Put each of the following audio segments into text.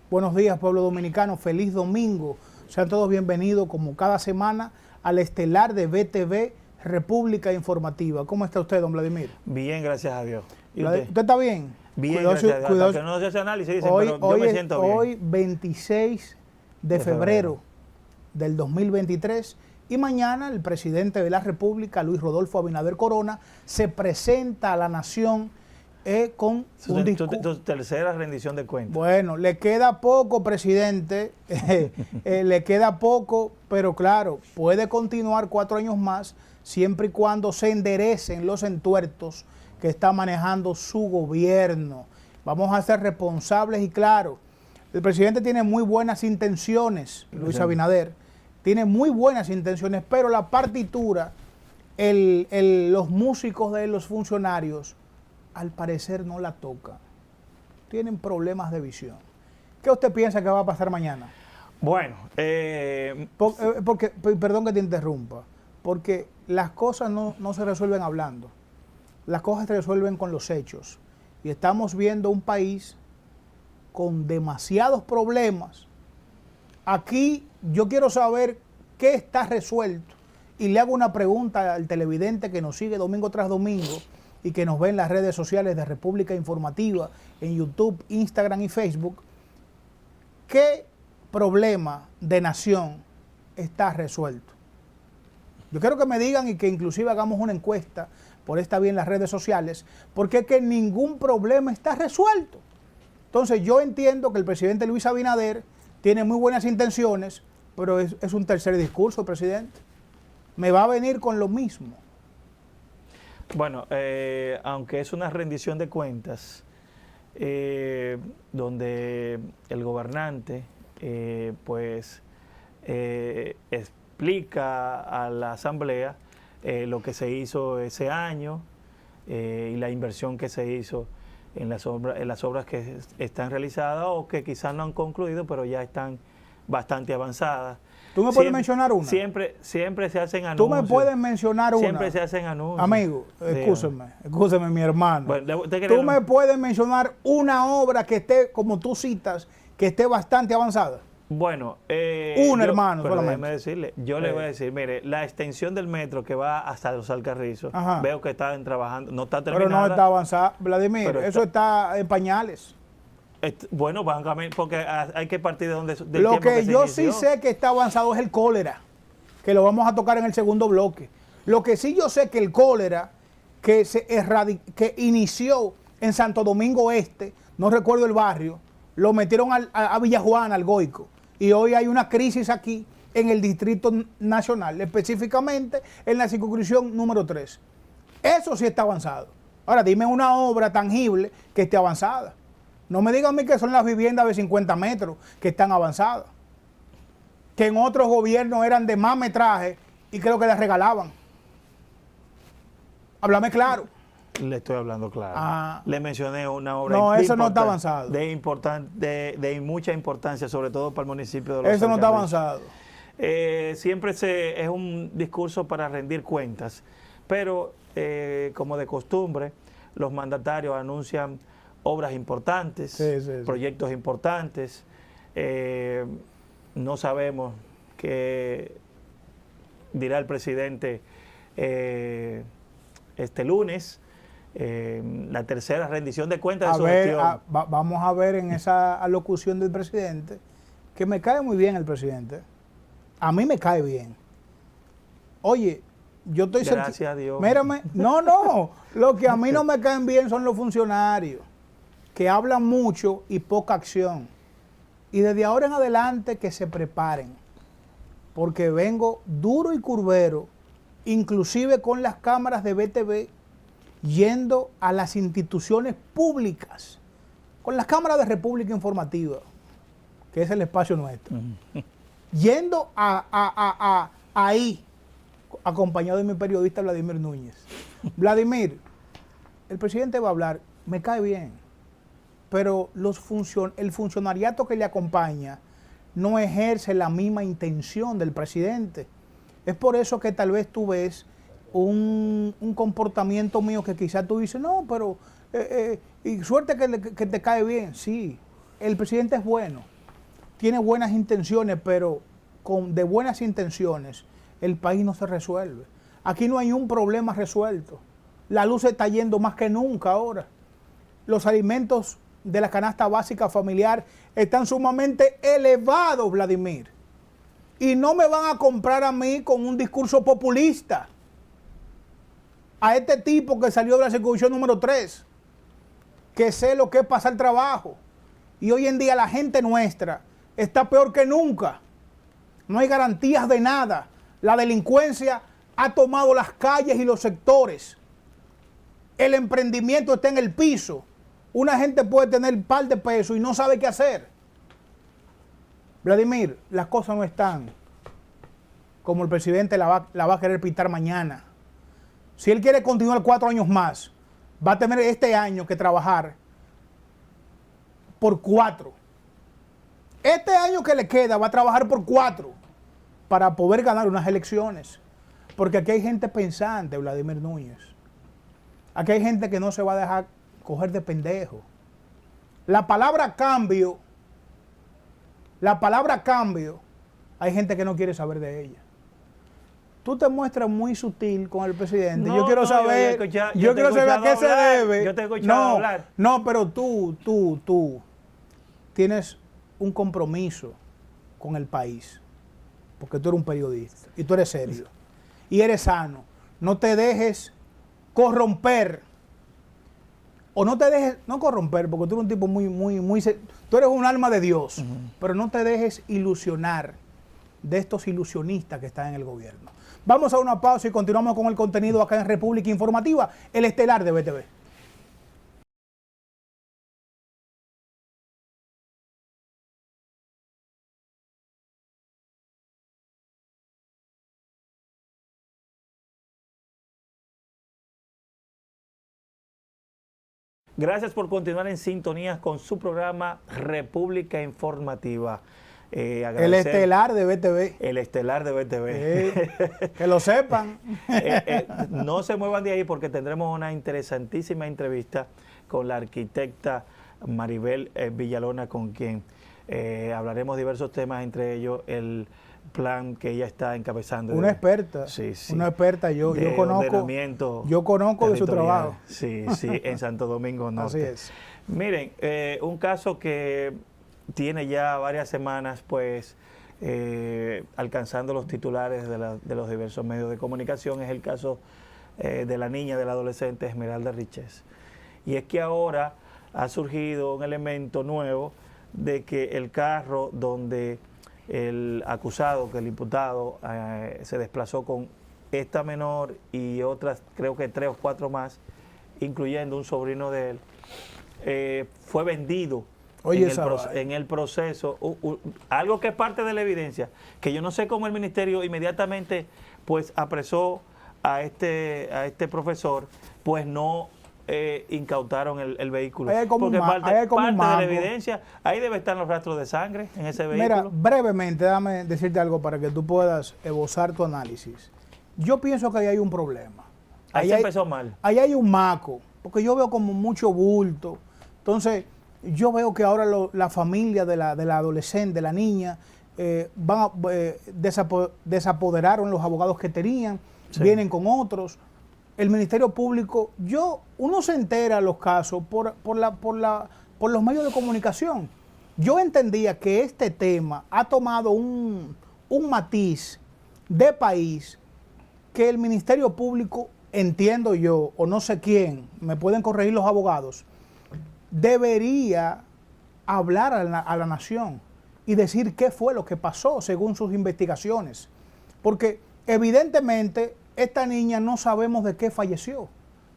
Buenos días, pueblo dominicano. Feliz domingo. Sean todos bienvenidos, como cada semana, al estelar de BTV República Informativa. ¿Cómo está usted, don Vladimir? Bien, gracias a Dios. ¿Y usted está bien? Bien, gracias a Dios. Cuidadoso. Que no se hace análisis, dicen, pero yo me siento bien. Hoy, 26 de febrero del 2023, y mañana el presidente de la República, Luis Rodolfo Abinader Corona, se presenta a la nación con un discurso. Tu tercera rendición de cuentas. Bueno, le queda poco, presidente, le queda poco, pero claro, puede continuar 4 años más siempre y cuando se enderecen los entuertos que está manejando su gobierno. Vamos a ser responsables y claro, el presidente tiene muy buenas intenciones, Luis Abinader, tiene muy buenas intenciones, pero la partitura, los músicos de los funcionarios, al parecer no la tocan. Tienen problemas de visión. ¿Qué usted piensa que va a pasar mañana? Bueno, porque, perdón que te interrumpa, porque las cosas no se resuelven hablando. Las cosas se resuelven con los hechos. Y estamos viendo un país con demasiados problemas. Aquí yo quiero saber qué está resuelto. Y le hago una pregunta al televidente que nos sigue domingo tras domingo y que nos ve en las redes sociales de República Informativa, en YouTube, Instagram y Facebook. ¿Qué problema de nación está resuelto? Yo quiero que me digan y que inclusive hagamos una encuesta por esta vía en las redes sociales, porque es que ningún problema está resuelto. Entonces yo entiendo que el presidente Luis Abinader tiene muy buenas intenciones, pero es un tercer discurso, presidente. Me va a venir con lo mismo. Bueno, aunque es una rendición de cuentas, donde el gobernante explica a la Asamblea lo que se hizo ese año y la inversión que se hizo en las obras que están realizadas o que quizás no han concluido, pero ya están bastante avanzadas. ¿Tú me puedes mencionar una? Siempre se hacen anuncios. ¿Tú me puedes mencionar una? Siempre se hacen anuncios. Amigo, escúcheme, mi hermano. Bueno, ¿Tú me puedes mencionar una obra que esté, como tú citas, que esté bastante avanzada? Bueno, hermano, solamente. Déjeme decirle, yo le voy a decir, mire, la extensión del metro que va hasta Los Alcarrizos, veo que están trabajando, no está terminada. Pero no está avanzada, Vladimir, eso está en pañales. Bueno, porque hay que partir de donde lo que yo sí sé que está avanzado es el cólera, que lo vamos a tocar en el segundo bloque. Lo que sí yo sé que el cólera que inició en Santo Domingo Este, no recuerdo el barrio, lo metieron a Villajuana, al Goico, y hoy hay una crisis aquí en el Distrito Nacional, específicamente en la circunscripción número 3. Eso sí está avanzado. Ahora dime una obra tangible que esté avanzada. No me digan a mí que son las viviendas de 50 metros que están avanzadas, que en otros gobiernos eran de más metraje y creo que las regalaban. Háblame claro. Le estoy hablando claro. Le mencioné una obra. No, eso no está avanzado. De mucha importancia, sobre todo para el municipio de Los Eso no está avanzado. Siempre es un discurso para rendir cuentas, pero como de costumbre, los mandatarios anuncian obras importantes, proyectos importantes. No sabemos qué dirá el presidente este lunes, la tercera rendición de cuentas de su gestión. Vamos a ver en esa alocución del presidente, que me cae muy bien el presidente. A mí me cae bien. Oye, yo estoy... Gracias a Dios. Mírame, no, lo que a mí no me caen bien son los funcionarios, que hablan mucho y poca acción. Y desde ahora en adelante que se preparen, porque vengo duro y curvero, inclusive con las cámaras de BTV, yendo a las instituciones públicas, con las cámaras de República Informativa, que es el espacio nuestro, yendo ahí, acompañado de mi periodista Vladimir Núñez. Vladimir, el presidente va a hablar, me cae bien, pero el funcionariato que le acompaña no ejerce la misma intención del presidente. Es por eso que tal vez tú ves un comportamiento mío que quizás tú dices, no, pero y suerte que te cae bien. Sí, el presidente es bueno, tiene buenas intenciones, pero de buenas intenciones el país no se resuelve. Aquí no hay un problema resuelto. La luz se está yendo más que nunca ahora. Los alimentos de la canasta básica familiar están sumamente elevados, Vladimir. Y no me van a comprar a mí con un discurso populista. A este tipo que salió de la circunscripción número 3, que sé lo que es pasar trabajo. Y hoy en día la gente nuestra está peor que nunca. No hay garantías de nada. La delincuencia ha tomado las calles y los sectores. El emprendimiento está en el piso. Una gente puede tener un par de pesos y no sabe qué hacer. Vladimir, las cosas no están como el presidente la va a querer pintar mañana. Si él quiere continuar 4 años más, va a tener este año que trabajar por 4. Este año que le queda va a trabajar por 4 para poder ganar unas elecciones. Porque aquí hay gente pensante, Vladimir Núñez. Aquí hay gente que no se va a dejar coger de pendejo. La palabra cambio, hay gente que no quiere saber de ella. Tú te muestras muy sutil con el presidente. Yo quiero saber, yo quiero saber a qué se debe. Yo te he escuchado hablar. No, pero tú tienes un compromiso con el país, porque tú eres un periodista y tú eres serio y eres sano. No te dejes corromper, o no te dejes, no corromper, porque tú eres un tipo muy, tú eres un alma de Dios, pero no te dejes ilusionar de estos ilusionistas que están en el gobierno. Vamos a una pausa y continuamos con el contenido acá en República Informativa, el estelar de BTV. Gracias por continuar en sintonía con su programa República Informativa. El estelar de BTV. El estelar de BTV. Que lo sepan. No se muevan de ahí porque tendremos una interesantísima entrevista con la arquitecta Maribel Villalona, con quien hablaremos diversos temas, entre ellos el plan que ella está encabezando. Una experta. Sí. Una experta. Yo conozco de su trabajo. Sí, en Santo Domingo Norte. Así es. Miren, un caso que tiene ya varias semanas, pues, alcanzando los titulares de los diversos medios de comunicación, es el caso de la niña, de la adolescente Esmeralda Riches. Y es que ahora ha surgido un elemento nuevo de que el carro donde el acusado, que el imputado, se desplazó con esta menor y otras, creo que 3 o 4 más, incluyendo un sobrino de él, fue vendido. Oye, en el proceso, algo que es parte de la evidencia, que yo no sé cómo el ministerio inmediatamente pues apresó a este profesor, pues no incautaron el vehículo. Porque parte de la evidencia, ahí debe estar los rastros de sangre en ese vehículo. Mira, brevemente, déjame decirte algo para que tú puedas esbozar tu análisis. Yo pienso que ahí hay un problema. Ahí empezó mal. Ahí hay un maco, porque yo veo como mucho bulto. Entonces, yo veo que ahora la familia de la adolescente, de la niña, desapoderaron los abogados que tenían, sí, vienen con otros. El Ministerio Público, uno se entera de los casos por los medios de comunicación. Yo entendía que este tema ha tomado un matiz de país que el Ministerio Público, entiendo yo, o no sé quién, me pueden corregir los abogados, debería hablar a la nación y decir qué fue lo que pasó según sus investigaciones. Porque evidentemente esta niña no sabemos de qué falleció.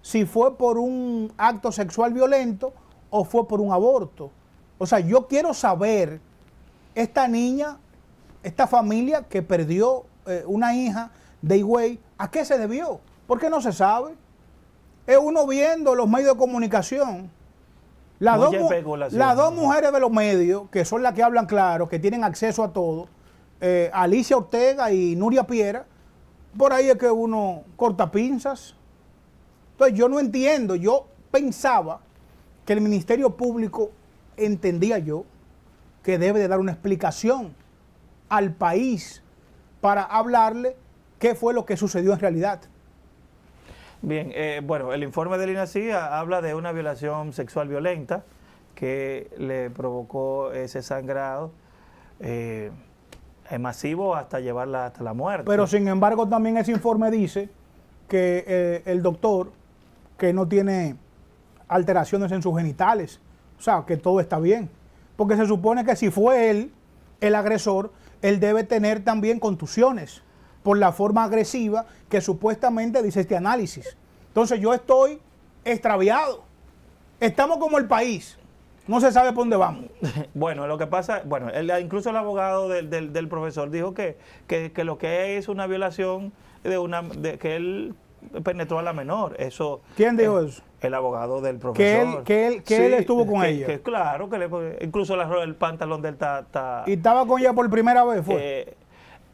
Si fue por un acto sexual violento o fue por un aborto. O sea, yo quiero saber, esta niña, esta familia que perdió una hija de Higüey, ¿a qué se debió? Porque no se sabe. Es uno viendo los medios de comunicación. Las dos mujeres de los medios, que son las que hablan claro, que tienen acceso a todo, Alicia Ortega y Nuria Piera, por ahí es que uno corta pinzas. Entonces yo no entiendo, yo pensaba que el Ministerio Público, entendía yo, que debe de dar una explicación al país para hablarle qué fue lo que sucedió en realidad. Bien, bueno, el informe del INACI habla de una violación sexual violenta que le provocó ese sangrado masivo hasta llevarla hasta la muerte. Pero sin embargo también ese informe dice que el doctor que no tiene alteraciones en sus genitales, o sea, que todo está bien. Porque se supone que si fue él el agresor, él debe tener también contusiones por la forma agresiva que supuestamente dice este análisis. Entonces yo estoy extraviado. Estamos como el país. No se sabe por dónde vamos. Bueno, lo que pasa, bueno, incluso el abogado del profesor dijo que lo que es una violación que él penetró a la menor. Eso. ¿Quién dijo eso? El abogado del profesor. Que él estuvo con ella. Claro, incluso el pantalón del está. ¿Y estaba con ella por primera vez? ¿Fue?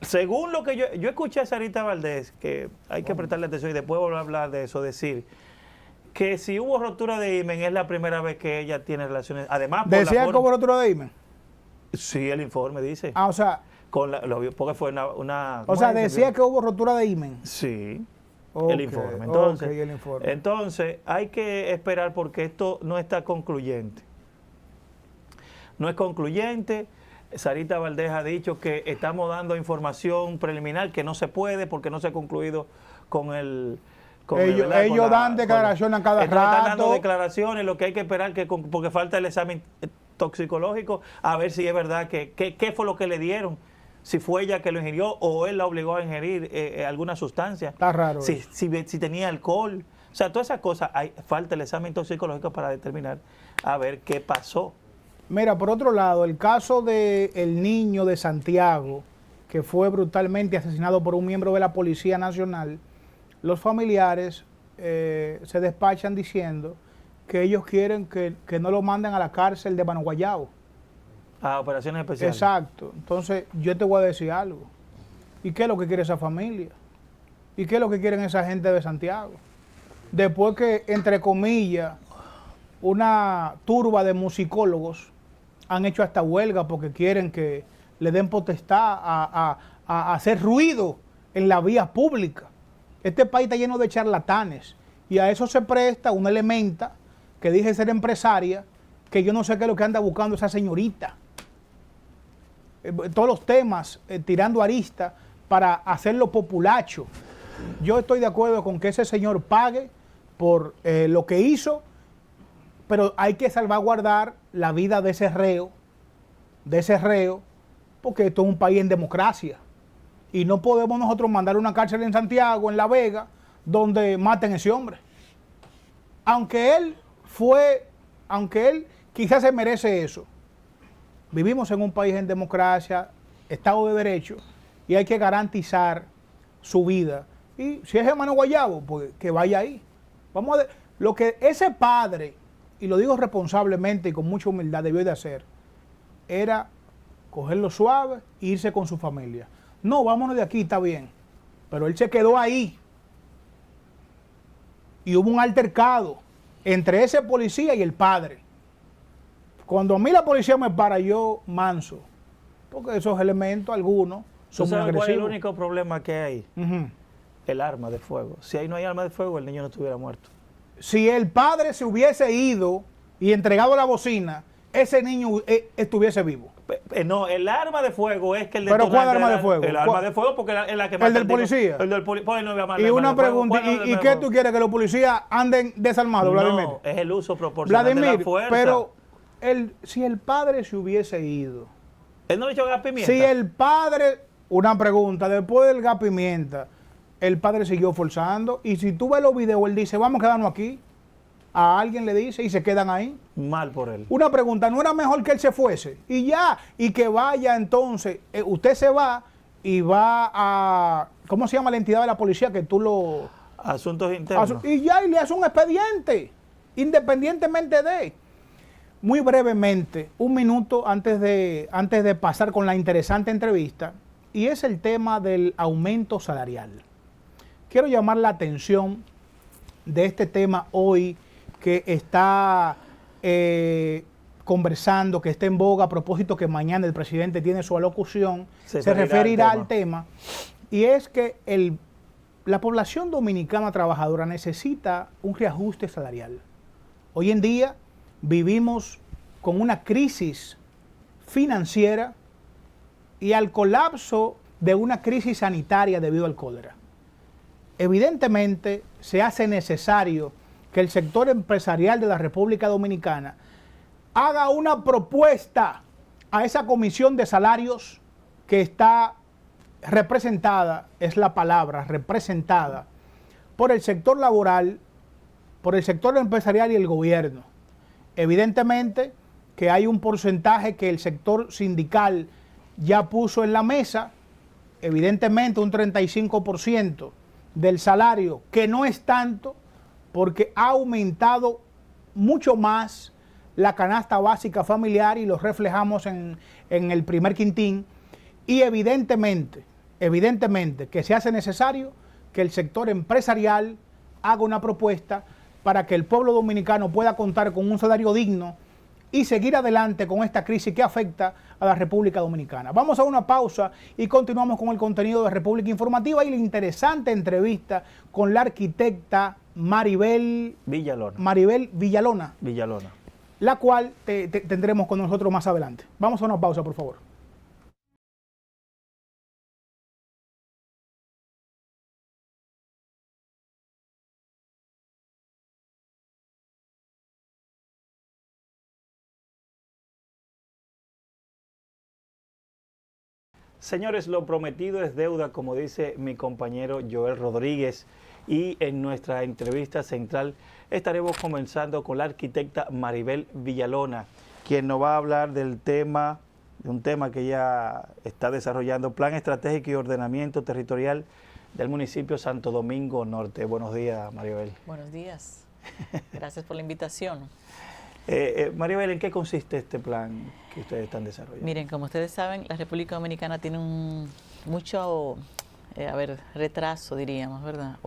Según lo que yo escuché a Sarita Valdés, que hay que prestarle atención y después volver a hablar de eso, decir que si hubo rotura de himen es la primera vez que ella tiene relaciones. Además, ¿decía que hubo rotura de himen? Sí, el informe dice. O sea. Porque fue una o sea, decía que hubo rotura de himen. Sí. Okay, el informe. Entonces, el informe. Entonces, hay que esperar porque esto no está concluyente. No es concluyente. Sarita Valdés ha dicho que estamos dando información preliminar que no se puede porque no se ha concluido con el... Ellos dan declaraciones a cada rato. Están dando declaraciones, lo que hay que esperar, porque falta el examen toxicológico, a ver si es verdad qué fue lo que le dieron. Si fue ella que lo ingirió o él la obligó a ingerir alguna sustancia. Está raro. Si tenía alcohol. O sea, todas esas cosas, falta el examen toxicológico para determinar a ver qué pasó. Mira, por otro lado, el caso del niño de Santiago, que fue brutalmente asesinado por un miembro de la Policía Nacional, los familiares se despachan diciendo que ellos quieren que no lo manden a la cárcel de Mano Guayabo. A operaciones especiales. Exacto. Entonces, yo te voy a decir algo. ¿Y qué es lo que quiere esa familia? ¿Y qué es lo que quieren esa gente de Santiago? Después que, entre comillas, una turba de musicólogos han hecho hasta huelga porque quieren que le den potestad a hacer ruido en la vía pública. Este país está lleno de charlatanes y a eso se presta una elementa que dije ser empresaria, que yo no sé qué es lo que anda buscando esa señorita. Todos los temas tirando arista para hacerlo populacho. Yo estoy de acuerdo con que ese señor pague por lo que hizo, pero hay que salvaguardar la vida de ese reo, porque esto es un país en democracia. Y no podemos nosotros mandar una cárcel en Santiago, en La Vega, donde maten a ese hombre. Aunque él quizás se merece eso. Vivimos en un país en democracia, Estado de Derecho, y hay que garantizar su vida. Y si es hermano Guayabo, pues que vaya ahí. Vamos a ver, lo que ese padre, y lo digo responsablemente y con mucha humildad, debió de hacer, era cogerlo suave e irse con su familia. No, vámonos de aquí, está bien. Pero él se quedó ahí. Y hubo un altercado entre ese policía y el padre. Cuando a mí la policía me para, yo manso. Porque esos elementos, algunos, son muy agresivos. ¿Cuál es el único problema que hay? El arma de fuego. Si ahí no hay arma de fuego, el niño no estuviera muerto. Si el padre se hubiese ido y entregado la bocina, ese niño estuviese vivo. No, el arma de fuego es que el detonante... ¿Pero cuál arma de fuego? El arma de fuego porque es la que mata ¿El del policía? El del policía. Y una pregunta, ¿y qué tú quieres? ¿Que los policías anden desarmados, Vladimir? No, es el uso proporcional de la fuerza. Pero si el padre se hubiese ido... ¿Él no le echó gas pimienta? Si el padre... Una pregunta, después del gas pimienta, el padre siguió forzando, y si tú ves los videos, él dice, vamos a quedarnos aquí. A alguien le dice y se quedan ahí. Mal por él. Una pregunta, ¿no era mejor que él se fuese? Y ya, y que vaya entonces, usted se va y va a, ¿cómo se llama la entidad de la policía que tú lo... Asuntos internos. Y ya, y le hace un expediente, independientemente de... Muy brevemente, un minuto antes de pasar con la interesante entrevista, y es el tema del aumento salarial. Quiero llamar la atención de este tema hoy, que está conversando, que esté en boga, a propósito que mañana el presidente tiene su alocución, se referirá al tema, y es que la población dominicana trabajadora necesita un reajuste salarial. Hoy en día vivimos con una crisis financiera y al colapso de una crisis sanitaria debido al cólera. Evidentemente se hace necesario que el sector empresarial de la República Dominicana haga una propuesta a esa comisión de salarios que está representada, es la palabra, representada por el sector laboral, por el sector empresarial y el gobierno. Evidentemente que hay un porcentaje que el sector sindical ya puso en la mesa, evidentemente un 35% del salario, que no es tanto, porque ha aumentado mucho más la canasta básica familiar y lo reflejamos en el primer quintín, y evidentemente que se hace necesario que el sector empresarial haga una propuesta para que el pueblo dominicano pueda contar con un salario digno y seguir adelante con esta crisis que afecta a la República Dominicana. Vamos a una pausa y continuamos con el contenido de República Informativa y la interesante entrevista con la arquitecta Maribel Villalona, la cual tendremos con nosotros más adelante. Vamos a una pausa, por favor. Señores, lo prometido es deuda, como dice mi compañero Joel Rodríguez, y en nuestra entrevista central estaremos comenzando con la arquitecta Maribel Villalona, quien nos va a hablar de un tema que ella está desarrollando, Plan Estratégico y Ordenamiento Territorial del municipio Santo Domingo Norte. Buenos días, Maribel. Buenos días. Gracias por la invitación. Maribel, ¿en qué consiste este plan que ustedes están desarrollando? Miren, como ustedes saben, la República Dominicana tiene mucho retraso, diríamos, ¿verdad?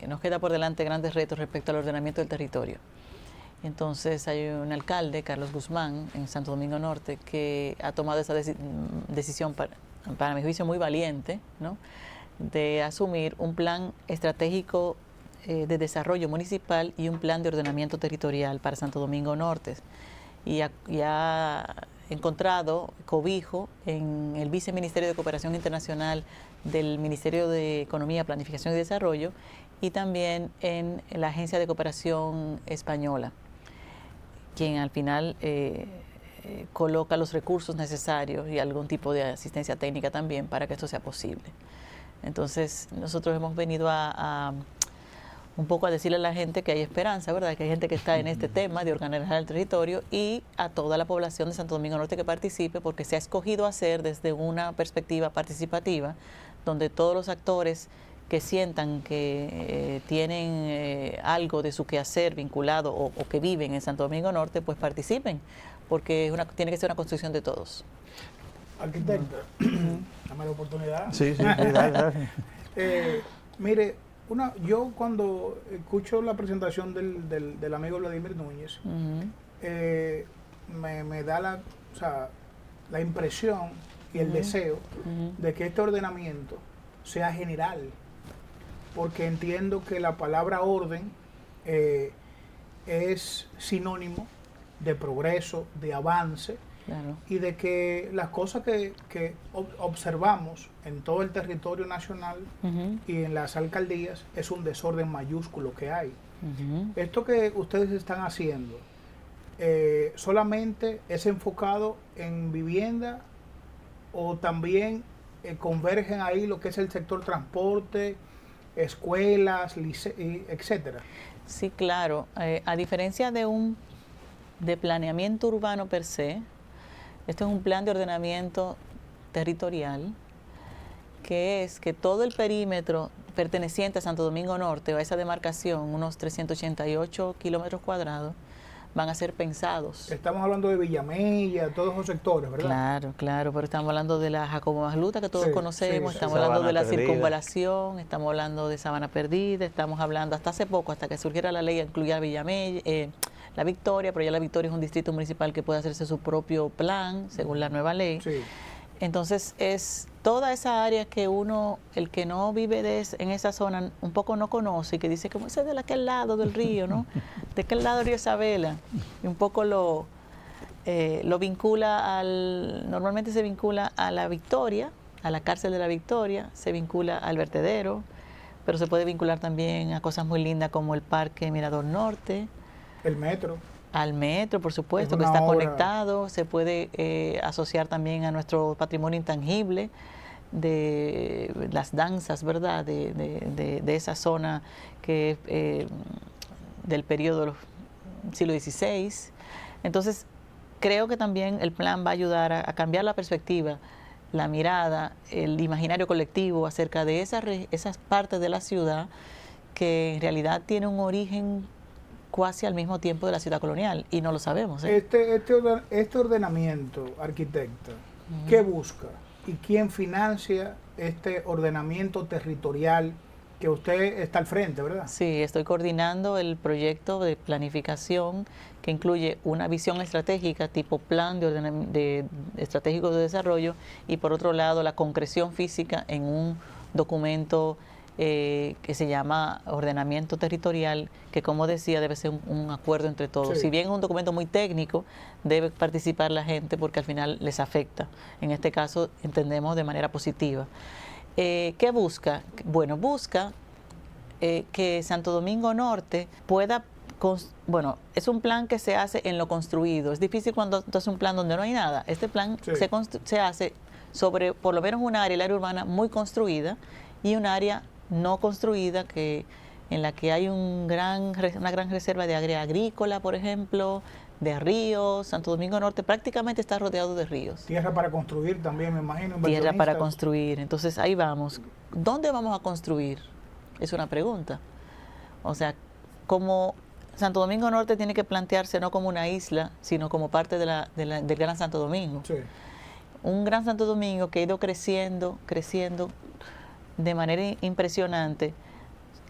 Nos queda por delante grandes retos respecto al ordenamiento del territorio. Entonces hay un alcalde, Carlos Guzmán, en Santo Domingo Norte, que ha tomado esa decisión, para mi juicio, muy valiente, ¿no?, de asumir un plan estratégico de desarrollo municipal y un plan de ordenamiento territorial para Santo Domingo Norte. Y ha encontrado cobijo en el Viceministerio de Cooperación Internacional del Ministerio de Economía, Planificación y Desarrollo, y también en la Agencia de Cooperación Española, quien al final coloca los recursos necesarios y algún tipo de asistencia técnica también para que esto sea posible. Entonces, nosotros hemos venido un poco a decirle a la gente que hay esperanza, ¿verdad? Que hay gente que está en este tema de organizar el territorio, y a toda la población de Santo Domingo Norte que participe, porque se ha escogido hacer desde una perspectiva participativa, donde todos los actores que sientan que tienen algo de su quehacer vinculado o que viven en Santo Domingo Norte, pues participen, porque tiene que ser una construcción de todos. Arquitecta, dame la oportunidad. Sí, dale. Mire, yo cuando escucho la presentación del amigo Vladimir Núñez, me da la impresión y el deseo de que este ordenamiento sea general, porque entiendo que la palabra orden es sinónimo de progreso, de avance. Claro. Y de que las cosas que observamos en todo el territorio nacional y en las alcaldías es un desorden mayúsculo que hay. Esto que ustedes están haciendo solamente es enfocado en vivienda, o también convergen ahí lo que es el sector transporte, escuelas, etcétera. Sí, claro. A diferencia de planeamiento urbano per se, esto es un plan de ordenamiento territorial, que es que todo el perímetro perteneciente a Santo Domingo Norte, o a esa demarcación, unos 388 kilómetros cuadrados, van a ser pensados. Estamos hablando de Villamella, todos esos sectores, ¿verdad? Claro, pero estamos hablando de la Jacobo Masluta, que todos conocemos, estamos hablando de la circunvalación, estamos hablando de Sabana Perdida, estamos hablando, hasta hace poco, hasta que surgiera la ley, incluía Villamella, La Victoria, pero ya La Victoria es un distrito municipal que puede hacerse su propio plan según la nueva ley. Sí. Entonces es toda esa área que uno, el que no vive en esa zona, un poco no conoce y que dice, ¿cómo es de aquel lado del río, no? De aquel lado del río Isabela. Y un poco lo vincula normalmente se vincula a La Victoria, a la cárcel de La Victoria, se vincula al vertedero, pero se puede vincular también a cosas muy lindas como el Parque Mirador Norte. El metro. Al metro, por supuesto, Es que una está obra. conectado. Se puede asociar también a nuestro patrimonio intangible de las danzas, ¿verdad? De esa zona que es del periodo del siglo XVI. Entonces, creo que también el plan va a ayudar a cambiar la perspectiva, la mirada, el imaginario colectivo acerca de esas partes de la ciudad que en realidad tiene un origen casi al mismo tiempo de la ciudad colonial y no lo sabemos. Este ordenamiento, arquitecta, ¿qué busca? ¿Y quién financia este ordenamiento territorial que usted está al frente, verdad? Sí, estoy coordinando el proyecto de planificación que incluye una visión estratégica tipo plan estratégico de desarrollo y por otro lado la concreción física en un documento que se llama ordenamiento territorial, que como decía debe ser un acuerdo entre todos. Sí. Si bien es un documento muy técnico, debe participar la gente porque al final les afecta. En este caso entendemos de manera positiva. ¿Qué busca? Bueno, busca que Santo Domingo Norte pueda, bueno, es un plan que se hace en lo construido. Es difícil cuando tú haces un plan donde no hay nada. Este plan Sí. se hace sobre por lo menos un área, el área urbana muy construida y un área no construida en la que hay una gran reserva de área agrícola, por ejemplo, de ríos. Santo Domingo Norte prácticamente está rodeado de ríos. Tierra para construir también, me imagino. Tierra para inversionistas. construir. Entonces ahí vamos. ¿Dónde vamos a construir? Es una pregunta. O sea, como Santo Domingo Norte tiene que plantearse no como una isla, sino como parte del Gran Santo Domingo. Sí. Un Gran Santo Domingo que ha ido creciendo de manera impresionante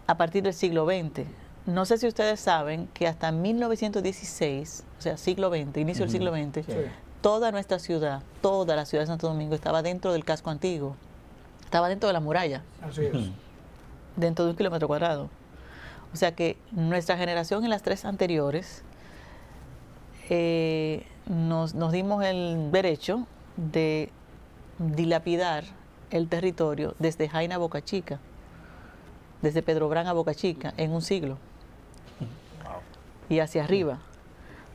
a partir del siglo XX. No sé si ustedes saben que hasta 1916, o sea, siglo XX, inicio del siglo XX, Sí. toda nuestra ciudad, toda la ciudad de Santo Domingo estaba dentro del casco antiguo, estaba dentro de la muralla, Así es. dentro de 1 kilómetro cuadrado. O sea que nuestra generación y las 3 anteriores nos dimos el derecho de dilapidar el territorio desde Jaina a Boca Chica, desde Pedro Brán a Boca Chica, en un siglo. Y hacia arriba.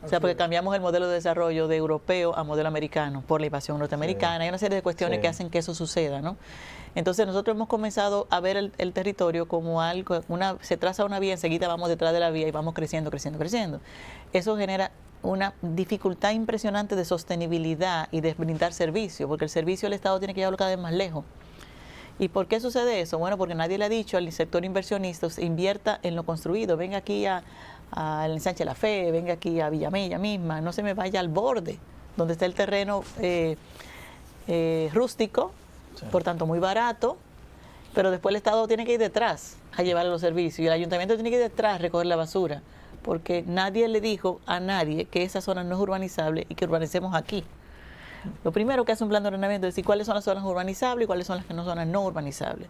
O sea, porque cambiamos el modelo de desarrollo de europeo a modelo americano por la invasión norteamericana. Sí. Hay una serie de cuestiones Sí. que hacen que eso suceda, ¿no? Entonces nosotros hemos comenzado a ver el territorio como algo, se traza una vía, enseguida vamos detrás de la vía y vamos creciendo. Eso genera una dificultad impresionante de sostenibilidad y de brindar servicio, porque el servicio del Estado tiene que llevarlo cada vez más lejos. ¿Y por qué sucede eso? Bueno, porque nadie le ha dicho al sector inversionista, invierta en lo construido, venga aquí al Ensanche La Fe, venga aquí a Villamella misma, no se me vaya al borde, donde está el terreno rústico, Sí. por tanto muy barato, pero después el Estado tiene que ir detrás a llevar los servicios y el ayuntamiento tiene que ir detrás a recoger la basura, porque nadie le dijo a nadie que esa zona no es urbanizable y que urbanicemos aquí. Lo primero que hace un plan de ordenamiento es decir cuáles son las zonas urbanizables y cuáles son las que no son no urbanizables.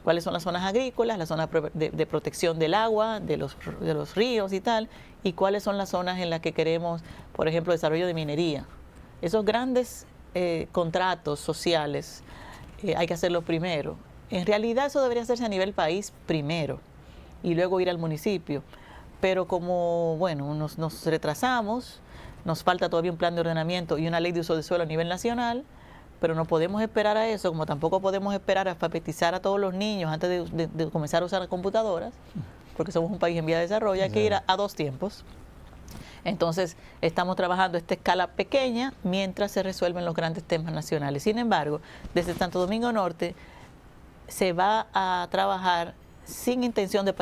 Cuáles son las zonas agrícolas, las zonas de protección del agua, de los ríos y tal, y cuáles son las zonas en las que queremos, por ejemplo, desarrollo de minería. Esos grandes contratos sociales hay que hacerlo primero. En realidad eso debería hacerse a nivel país primero y luego ir al municipio. Pero como, bueno, nos retrasamos, nos falta todavía un plan de ordenamiento y una ley de uso de suelo a nivel nacional, pero no podemos esperar a eso, como tampoco podemos esperar a alfabetizar a todos los niños antes de comenzar a usar computadoras, porque somos un país en vía de desarrollo, hay que ir a 2 tiempos. Entonces, estamos trabajando a esta escala pequeña mientras se resuelven los grandes temas nacionales. Sin embargo, desde Santo Domingo Norte se va a trabajar sin intención de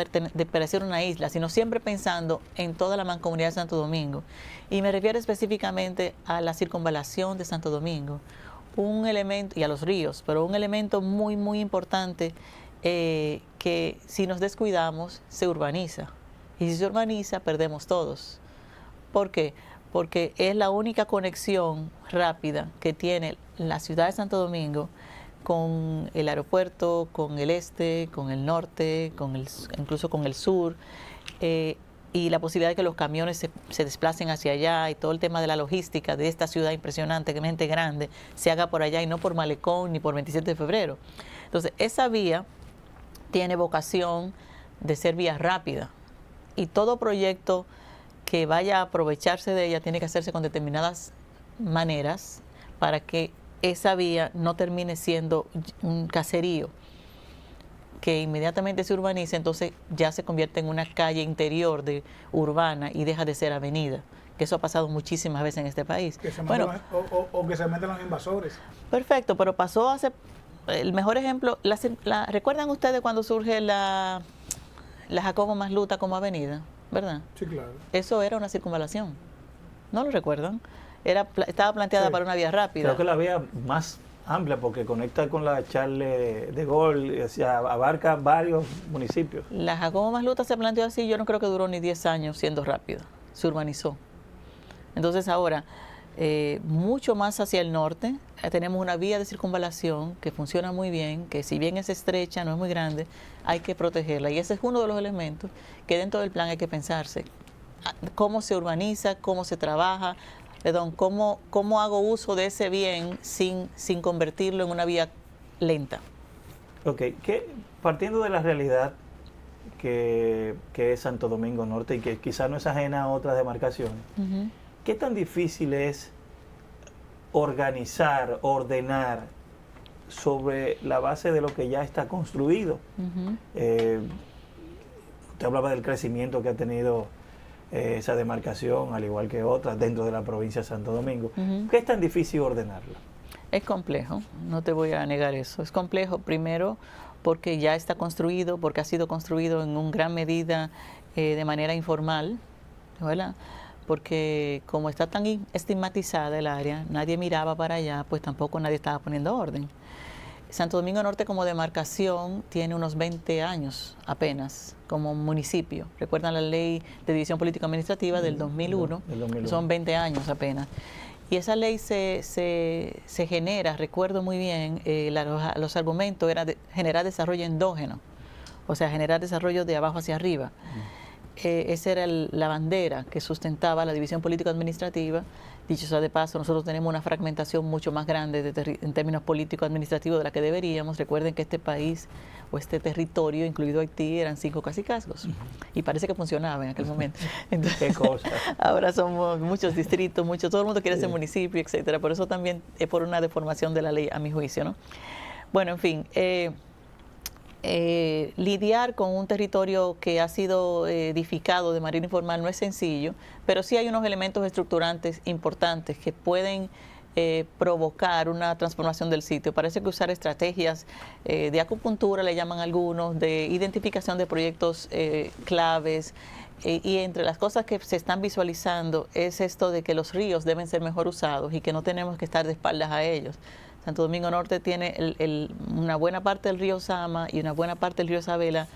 parecer una isla, sino siempre pensando en toda la mancomunidad de Santo Domingo. Y me refiero específicamente a la circunvalación de Santo Domingo, un elemento, y a los ríos, pero un elemento muy, muy importante que si nos descuidamos se urbaniza. Y si se urbaniza, perdemos todos. ¿Por qué? Porque es la única conexión rápida que tiene la ciudad de Santo Domingo con el aeropuerto, con el este, con el norte, incluso con el sur, y la posibilidad de que los camiones se desplacen hacia allá y todo el tema de la logística de esta ciudad impresionante, que es gente grande, se haga por allá y no por Malecón ni por 27 de febrero. Entonces, esa vía tiene vocación de ser vía rápida y todo proyecto que vaya a aprovecharse de ella tiene que hacerse con determinadas maneras para que esa vía no termine siendo un caserío que inmediatamente se urbaniza, entonces ya se convierte en una calle interior urbana y deja de ser avenida, que eso ha pasado muchísimas veces en este país. Que se bueno, o que se meten los invasores. Perfecto, pero pasó hace, el mejor ejemplo, ¿recuerdan ustedes cuando surge la Jacobo Masluta como avenida? ¿Verdad? Sí, claro. Eso era una circunvalación, ¿no lo recuerdan? Estaba planteada para una vía rápida. Creo que la vía más amplia porque conecta con la Charles de Gaulle, o sea, abarca varios municipios. La Jacobo Masluta se planteó así, yo no creo que duró ni 10 años siendo rápida, se urbanizó. Entonces ahora, mucho más hacia el norte, tenemos una vía de circunvalación que funciona muy bien, que si bien es estrecha, no es muy grande, hay que protegerla. Y ese es uno de los elementos que dentro del plan hay que pensarse. Cómo se urbaniza, cómo se trabaja, cómo hago uso de ese bien sin convertirlo en una vía lenta. Ok, partiendo de la realidad que es Santo Domingo Norte y que quizás no es ajena a otras demarcaciones, ¿qué tan difícil es organizar, ordenar sobre la base de lo que ya está construido? Usted hablaba del crecimiento que ha tenido esa demarcación, al igual que otras, dentro de la provincia de Santo Domingo. ¿Qué es tan difícil ordenarla? Es complejo, no te voy a negar eso. Es complejo, primero, porque ya está construido, porque ha sido construido en gran medida de manera informal, ¿verdad? Porque como está tan estigmatizada el área, nadie miraba para allá, pues tampoco nadie estaba poniendo orden. Santo Domingo Norte como demarcación tiene unos 20 años apenas como municipio. ¿Recuerdan la ley de división político-administrativa del 2001? Son 20 años apenas. Y esa ley se genera, recuerdo muy bien, los argumentos eran generar desarrollo endógeno, o sea, generar desarrollo de abajo hacia arriba. Esa era la bandera que sustentaba la división político-administrativa. Dicho sea de paso, nosotros tenemos una fragmentación mucho más grande en términos político-administrativos de la que deberíamos. Recuerden que este país o este territorio, incluido Haití, eran 5 cacicazgos. Y parece que funcionaba en aquel momento. Entonces, ¿qué cosa? Ahora somos muchos distritos, todo el mundo quiere ser municipio, etcétera. Por eso también es por una deformación de la ley, a mi juicio, ¿no? Bueno, en fin, lidiar con un territorio que ha sido edificado de manera informal no es sencillo, pero sí hay unos elementos estructurantes importantes que pueden provocar una transformación del sitio. Parece que usar estrategias de acupuntura, le llaman algunos, de identificación de proyectos claves, y entre las cosas que se están visualizando es esto de que los ríos deben ser mejor usados y que no tenemos que estar de espaldas a ellos. Santo Domingo Norte tiene una buena parte del río Sama y una buena parte del río Isabela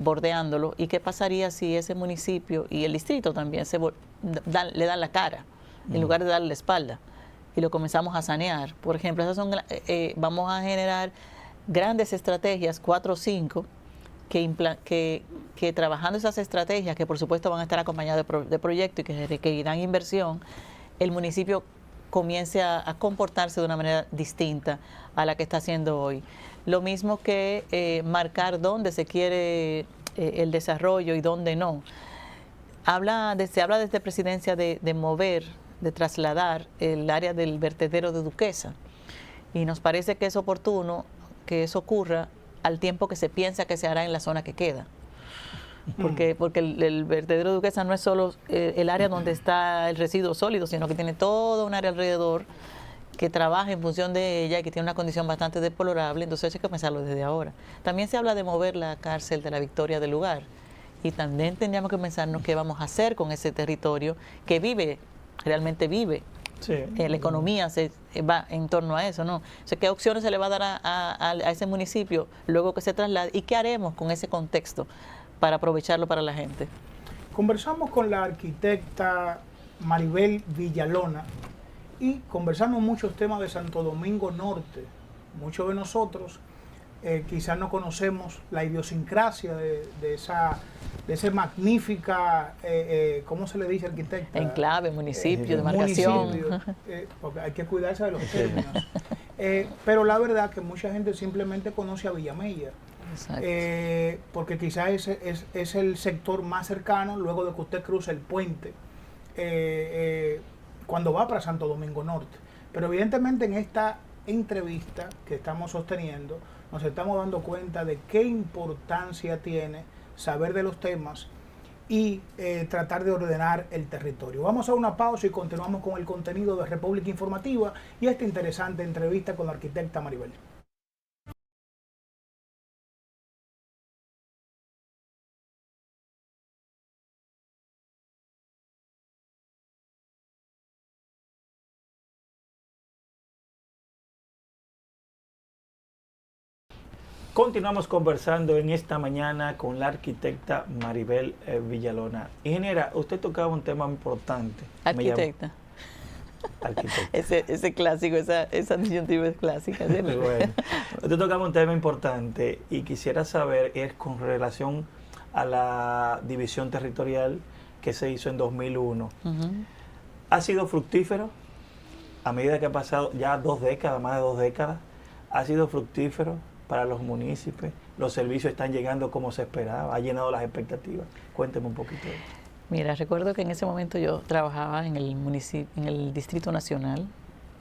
bordeándolo. ¿Y qué pasaría si ese municipio y el distrito también le dan la cara en lugar de darle la espalda? Y lo comenzamos a sanear. Por ejemplo, vamos a generar grandes estrategias, 4 o 5, que trabajando esas estrategias, que por supuesto van a estar acompañadas de proyectos y que requerirán inversión, el municipio comience a comportarse de una manera distinta a la que está haciendo hoy. Lo mismo que marcar dónde se quiere el desarrollo y dónde no. Se habla desde presidencia de mover, de trasladar el área del vertedero de Duquesa, y nos parece que es oportuno que eso ocurra al tiempo que se piensa que se hará en la zona que queda. Porque el vertedero de Duquesa no es solo el área donde está el residuo sólido, sino que tiene todo un área alrededor que trabaja en función de ella y que tiene una condición bastante deplorable. Entonces hay que pensarlo desde ahora. También se habla de mover la cárcel de la Victoria del lugar, y también tendríamos que pensarnos qué vamos a hacer con ese territorio que realmente vive. Sí. La economía se va en torno a eso, ¿no? O sea, ¿qué opciones se le va a dar a ese municipio luego que se traslade? ¿Y qué haremos con ese contexto para aprovecharlo para la gente? Conversamos con la arquitecta Maribel Villalona, y conversamos muchos temas de Santo Domingo Norte. Muchos de nosotros quizás no conocemos la idiosincrasia de ese magnífica, ¿cómo se le dice, arquitecta? Enclave, municipio, demarcación. Municipio, porque hay que cuidarse de los términos. Pero la verdad que mucha gente simplemente conoce a Villamella. Porque quizás es el sector más cercano luego de que usted cruza el puente cuando va para Santo Domingo Norte. Pero evidentemente en esta entrevista que estamos sosteniendo nos estamos dando cuenta de qué importancia tiene saber de los temas y tratar de ordenar el territorio. Vamos a una pausa y continuamos con el contenido de República Informativa y esta interesante entrevista con la arquitecta Maribel. Continuamos conversando en esta mañana con la arquitecta Maribel Villalona. Ingeniera, usted tocaba un tema importante. Arquitecta. Arquitecta. Ese clásico, esa disyuntiva es clásica. ¿Sí? Bueno, usted tocaba un tema importante y quisiera saber, es con relación a la división territorial que se hizo en 2001. ¿Ha sido fructífero a medida que ha pasado ya 2 décadas, más de 2 décadas? ¿Ha sido fructífero para los municipios? ¿Los servicios están llegando como se esperaba? ¿Ha llenado las expectativas? Cuénteme un poquito de eso. Mira, recuerdo que en ese momento yo trabajaba en el municipio, en el Distrito Nacional.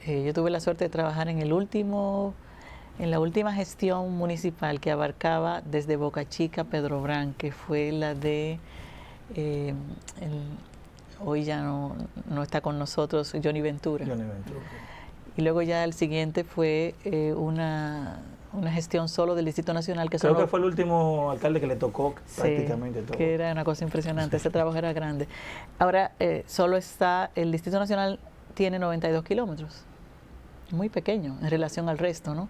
Yo tuve la suerte de trabajar en la última gestión municipal que abarcaba desde Boca Chica a Pedro Brán, que fue la de hoy ya no está con nosotros Johnny Ventura. Johnny Ventura. Y luego ya el siguiente fue una gestión solo del Distrito Nacional. Creo que fue el último alcalde que le tocó prácticamente todo. Que era una cosa impresionante, ese trabajo era grande. Ahora solo está, el Distrito Nacional tiene 92 kilómetros, muy pequeño en relación al resto, ¿no?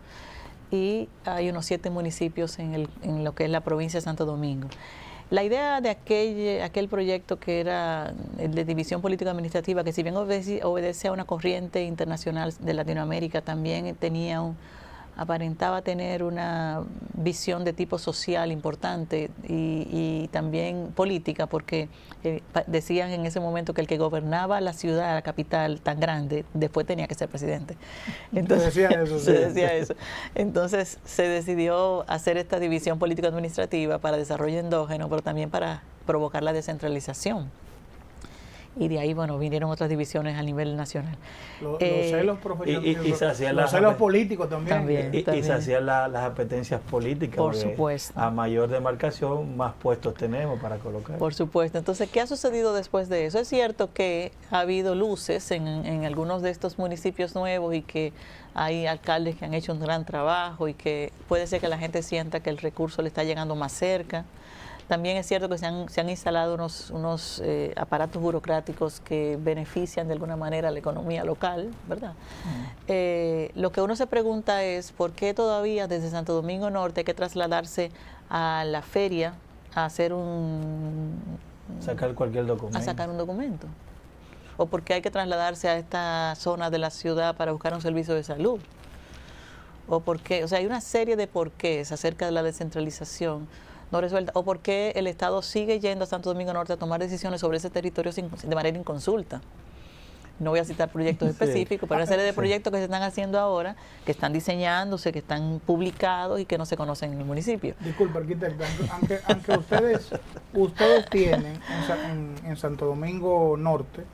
Y hay unos 7 municipios en lo que es la provincia de Santo Domingo. La idea de aquel proyecto que era el de división política administrativa, que si bien obedece a una corriente internacional de Latinoamérica, también aparentaba tener una visión de tipo social importante y también política, porque decían en ese momento que el que gobernaba la ciudad, la capital tan grande, después tenía que ser presidente. Entonces, se decía eso. Entonces se decidió hacer esta división político-administrativa para desarrollo endógeno, pero también para provocar la descentralización. Y de ahí, bueno, vinieron otras divisiones a nivel nacional. Los celos profesionales, y los celos políticos también. Y se hacían las apetencias políticas. Por supuesto. A mayor demarcación, más puestos tenemos para colocar. Por supuesto. Entonces, ¿qué ha sucedido después de eso? Es cierto que ha habido luces en algunos de estos municipios nuevos y que hay alcaldes que han hecho un gran trabajo y que puede ser que la gente sienta que el recurso le está llegando más cerca. También es cierto que se han instalado unos aparatos burocráticos que benefician de alguna manera a la economía local, ¿verdad? Lo que uno se pregunta es por qué todavía desde Santo Domingo Norte hay que trasladarse a la feria a hacer sacar cualquier documento. A sacar un documento. O por qué hay que trasladarse a esta zona de la ciudad para buscar un servicio de salud. O por qué, o sea, hay una serie de porqués acerca de la descentralización no resuelta, o por qué el Estado sigue yendo a Santo Domingo Norte a tomar decisiones sobre ese territorio de manera inconsulta. No voy a citar proyectos específicos, pero una serie de proyectos que se están haciendo ahora, que están diseñándose, que están publicados y que no se conocen en el municipio. Disculpe, arquitecto, aunque ustedes tienen en Santo Domingo Norte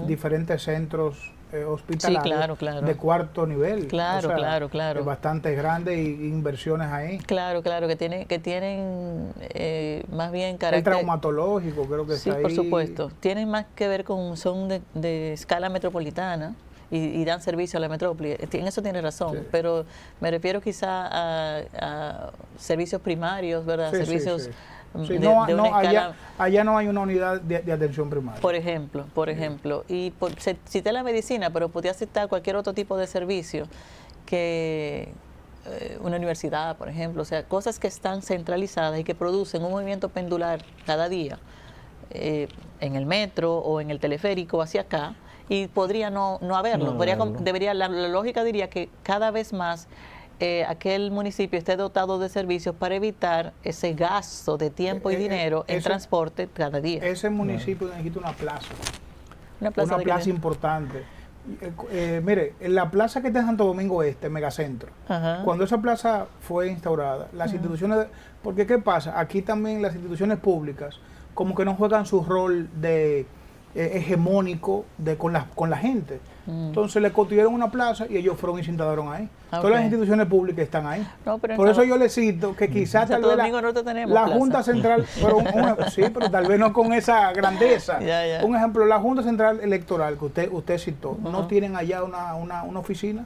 diferentes centros hospitalarios de cuarto nivel. Claro, claro. Bastante grandes y inversiones ahí. Claro, que tienen más bien carácter... El traumatológico creo que está ahí. Sí, por supuesto. Tienen más que ver son de escala metropolitana y dan servicio a la metrópoli. En eso tiene razón, sí. Pero me refiero quizá a servicios primarios, ¿verdad? Sí, servicios... Sí. Sí, allá no hay una unidad de atención primaria. Por ejemplo. Y cité la medicina, pero podía citar cualquier otro tipo de servicio que una universidad, por ejemplo. O sea, cosas que están centralizadas y que producen un movimiento pendular cada día. en el metro o en el teleférico hacia acá, y podría no haberlo. La lógica diría que cada vez más aquel municipio esté dotado de servicios para evitar ese gasto de tiempo y dinero en transporte cada día. Ese municipio necesita una plaza. Una plaza importante. Mire, en la plaza que está en Santo Domingo Este, Megacentro, cuando esa plaza fue instaurada, las instituciones, porque ¿qué pasa? Aquí también las instituciones públicas como que no juegan su rol de hegemónico con la gente. Entonces le construyeron una plaza y ellos fueron y se instalaron ahí. Todas las instituciones públicas están ahí. Por eso yo le cito que quizás tal vez la Junta Central, sí, pero tal vez no con esa grandeza. Un ejemplo, la Junta Central Electoral que usted citó, ¿no tienen allá una oficina?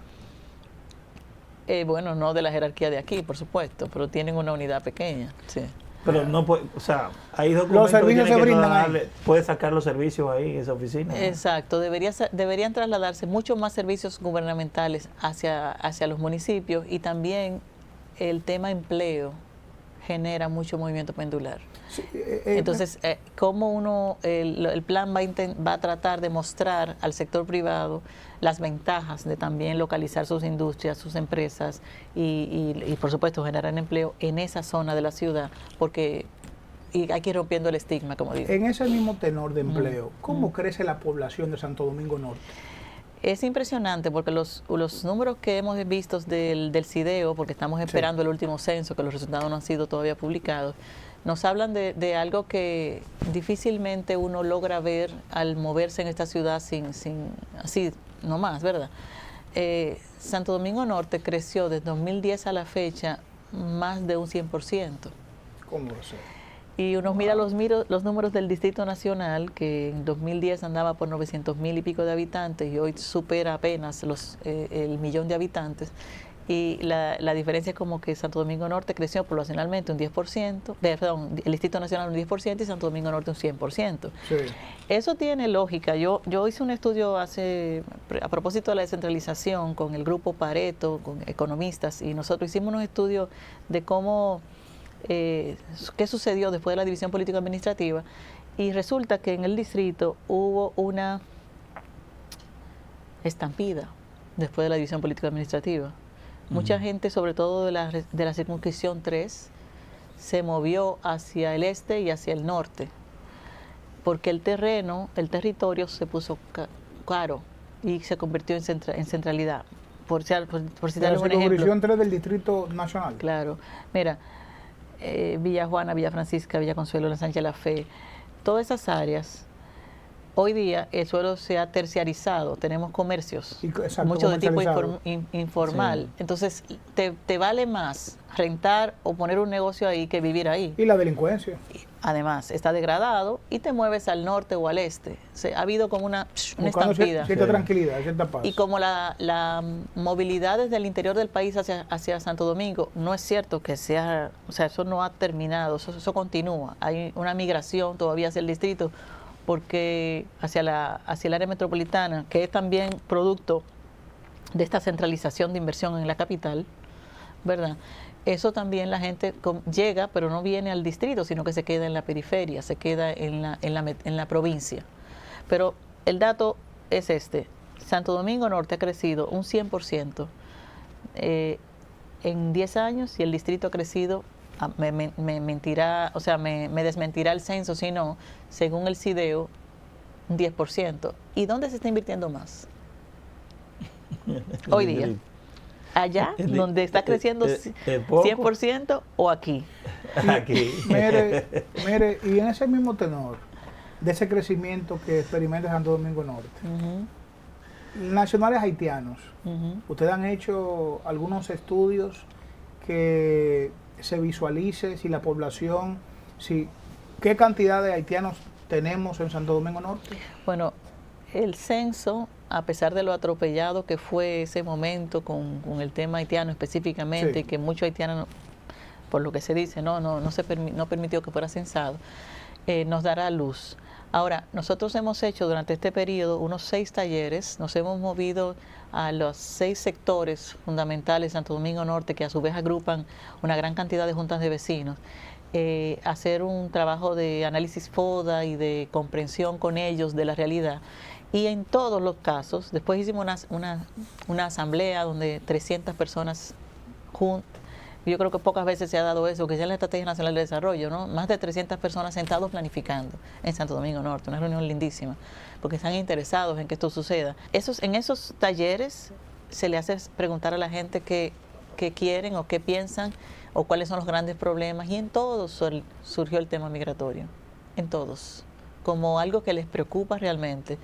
Bueno, no de la jerarquía de aquí, por supuesto, pero tienen una unidad pequeña, sí. Pero no puede, o sea, hay documentos. Los servicios se brindan ahí. Puede sacar los servicios ahí en esa oficina. Exacto, deberían trasladarse muchos más servicios gubernamentales hacia los municipios, y también el tema empleo genera mucho movimiento pendular. Sí, entonces, ¿cómo el plan va a tratar de mostrar al sector privado las ventajas de también localizar sus industrias, sus empresas y por supuesto generar empleo en esa zona de la ciudad? Porque hay que ir rompiendo el estigma, como digo. En ese mismo tenor de empleo, ¿cómo crece la población de Santo Domingo Norte? Es impresionante porque los números que hemos visto del CIDEO, porque estamos esperando el último censo, que los resultados no han sido todavía publicados, nos hablan de algo que difícilmente uno logra ver al moverse en esta ciudad sin así nomás, ¿verdad? Santo Domingo Norte creció desde 2010 a la fecha más de un 100%. ¿Cómo lo sé? Y uno mira los números del Distrito Nacional, que en 2010 andaba por 900,000 y pico de habitantes y hoy supera apenas el millón de habitantes. Y la diferencia es como que Santo Domingo Norte creció poblacionalmente un 10%, perdón, el Distrito Nacional un 10% y Santo Domingo Norte un 100%. Sí. Eso tiene lógica. Yo hice un estudio a propósito de la descentralización con el grupo Pareto, con economistas, y nosotros hicimos unos estudios de cómo qué sucedió después de la división político-administrativa, y resulta que en el distrito hubo una estampida después de la división político-administrativa. Mucha gente, sobre todo de la circunscripción 3, se movió hacia el este y hacia el norte, porque el territorio se puso caro y se convirtió en centralidad. Por citar un ejemplo. La circunscripción 3 del Distrito Nacional. Claro. Mira, Villa Juana, Villa Francisca, Villa Consuelo, La Sánchez La Fe, todas esas áreas, hoy día el suelo se ha terciarizado, tenemos comercios, muchos de tipo informal. Sí. Entonces, te vale más rentar o poner un negocio ahí que vivir ahí. Y la delincuencia. Además, está degradado y te mueves al norte o al este. Ha habido como una estampida. Cierta tranquilidad, cierta paz. Y como la movilidad desde el interior del país hacia Santo Domingo, no es cierto que sea, o sea, eso no ha terminado, eso continúa. Hay una migración todavía hacia el distrito, porque hacia el área metropolitana, que es también producto de esta centralización de inversión en la capital, ¿verdad? Eso también la gente llega, pero no viene al distrito, sino que se queda en la periferia, se queda en la provincia. Pero el dato es este: Santo Domingo Norte ha crecido un 100% en 10 años, y el distrito ha crecido, me mentirá, o sea, me desmentirá el censo si no, según el CIDEO, un 10%. ¿Y dónde se está invirtiendo más hoy día? ¿Allá, donde está creciendo 100%, o aquí? Aquí. Mire, y en ese mismo tenor de ese crecimiento que experimenta Santo Domingo Norte, nacionales haitianos, ustedes han hecho algunos estudios que se visualice si la población, qué cantidad de haitianos tenemos en Santo Domingo Norte. Bueno, el censo, a pesar de lo atropellado que fue ese momento con el tema haitiano específicamente, sí, y que muchos haitianos, por lo que se dice, no permitió que fuera censado, nos dará luz. Ahora, nosotros hemos hecho durante este periodo unos 6 talleres, nos hemos movido a los 6 sectores fundamentales de Santo Domingo Norte, que a su vez agrupan una gran cantidad de juntas de vecinos, hacer un trabajo de análisis FODA y de comprensión con ellos de la realidad. Y en todos los casos, después hicimos una asamblea donde 300 personas juntas. Yo creo que pocas veces se ha dado eso, que ya en la Estrategia Nacional de Desarrollo, ¿no? Más de 300 personas sentados planificando en Santo Domingo Norte, una reunión lindísima, porque están interesados en que esto suceda. En esos talleres se le hace preguntar a la gente qué quieren o qué piensan o cuáles son los grandes problemas, y en todos surgió el tema migratorio, en todos, como algo que les preocupa realmente,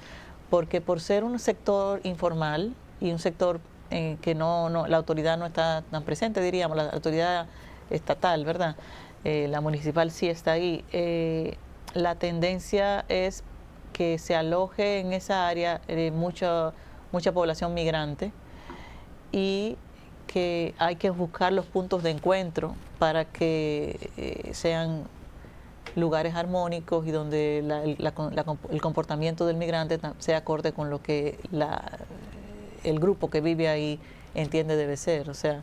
porque por ser un sector informal y un sector que la autoridad no está tan presente, diríamos, la autoridad estatal, ¿verdad? La municipal sí está ahí. La tendencia es que se aloje en esa área mucha población migrante, y que hay que buscar los puntos de encuentro para que sean lugares armónicos y donde el comportamiento del migrante sea acorde con lo que el grupo que vive ahí entiende debe ser. O sea,